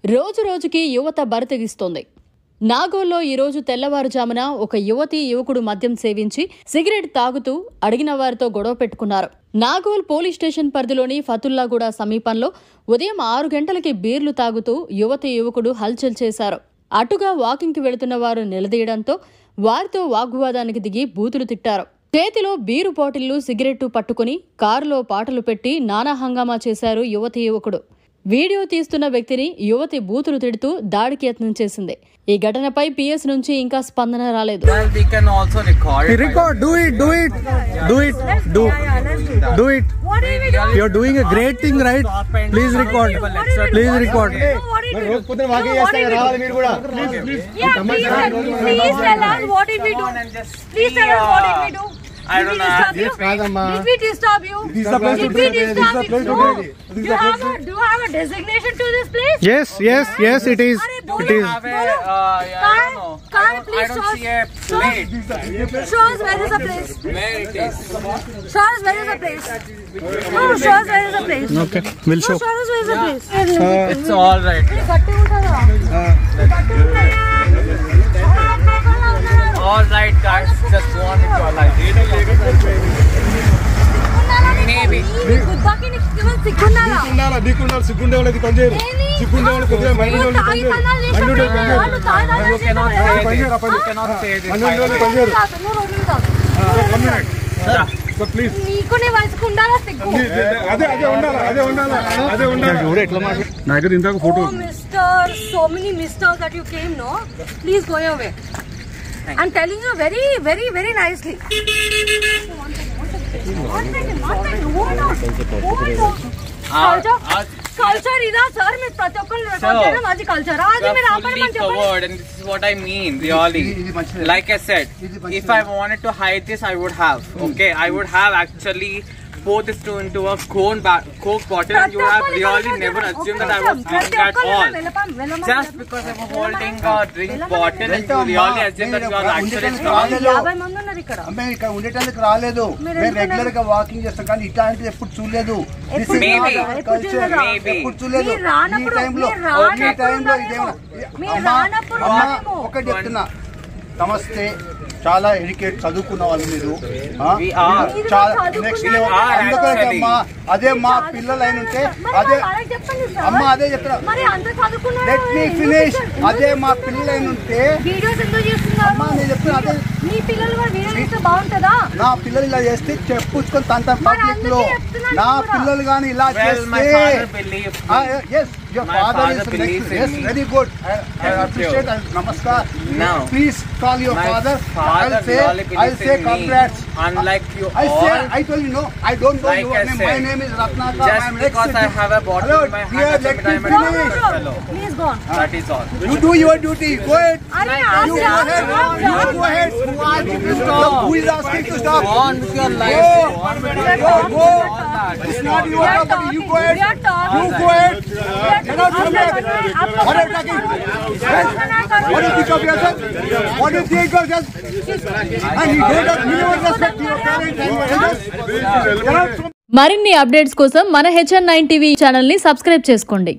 రోజు రోజుకి యువత బరితెగిస్తోంది. నాగోల్లో ఈ రోజు తెల్లవారుజామున ఒక యువకుడు మద్యం సేవించి సిగరెట్ తాగుతూ అడిగిన వారితో గొడవ పెట్టుకున్నారు. నాగోల్ పోలీస్ స్టేషన్ పరిధిలోని ఫతుల్లాగూడ సమీపంలో ఉదయం 6 గంటలకి బీర్లు తాగుతూ యువకుడు హల్చల్ చేశారు. అటుగా వాకింగ్ కి వెళుతున్న వారు నిలదీయడంతో వారితో వాగ్వాదానికి దిగి బూతులు తిట్టారు. చేతిలో బీరు బాటిళ్లు సిగరెట్టు పట్టుకుని కారులో పాటలు పెట్టి నానా హంగామా చేశారు యువకుడు. వీడియో తీస్తున్న వ్యక్తిని యువతి బూతులు తిడుతూ దాడికి యత్నం చేసింది. ఈ ఘటనపై పిఎస్ నుంచి ఇంకా స్పందన రాలేదు. I don't know. Did we disturb you? This is the place to do it. Do you have a designation to this place? Yes, it is. It is. Car, please show us. Show us where is the place. Where it is. Show us where is the place. No, show us where is the place. Okay, we'll show. Show us where is the place. It's all right. All right, guys. Just go on with your life. Maybe. So many misters that you came, no? Please go your way. I'm telling you very, very, very nicely. Culture is sir. Miss Pratyokal culture. And this is what I mean, really. Like I said, if I wanted to hide this, I would have. Okay, I would have actually pour this into a Coke bottle, and you have really never assumed that I was drunk at all. Just because I'm holding a drink bottle, and you really assume that you are actually drunk. నమస్తే చాలా educate చదువుకున్న వాళ్ళు మీరు అదే మా పిల్లలైన ఉంటే అదే అమ్మ అదే చెప్తారా లెట్ మీ ఫినిష్ అదే మా పిల్లలైన ఉంటే అమ్మ నేను చెప్తున్నా అదే నా పిల్లలు ఇలా చేస్తే చెప్పుకొని తంత పబ్లిక్ లో నా పిల్లలు కానీ ఇలా చేస్తే your father is next. Yes, very good. I appreciate it. Namaskar. Now, please call your father. I'll say congrats. Unlike you I told you no. I don't know your name. My name is Ratnakar. Just because I have a bottle in my hand, let me finish. Please go on. That is all. You do your duty. Go ahead. You go ahead. You go ahead. Who is asking to stop? Go on with your life. Go. It's not your property. You go ahead. You go ahead. What are you talking? What do you think of yourself? What do you think of yourself? And you don't respect your parents and your elders. మరిన్ని updates కోసం మన HN9 TV channel ని subscribe చేసుకోండి.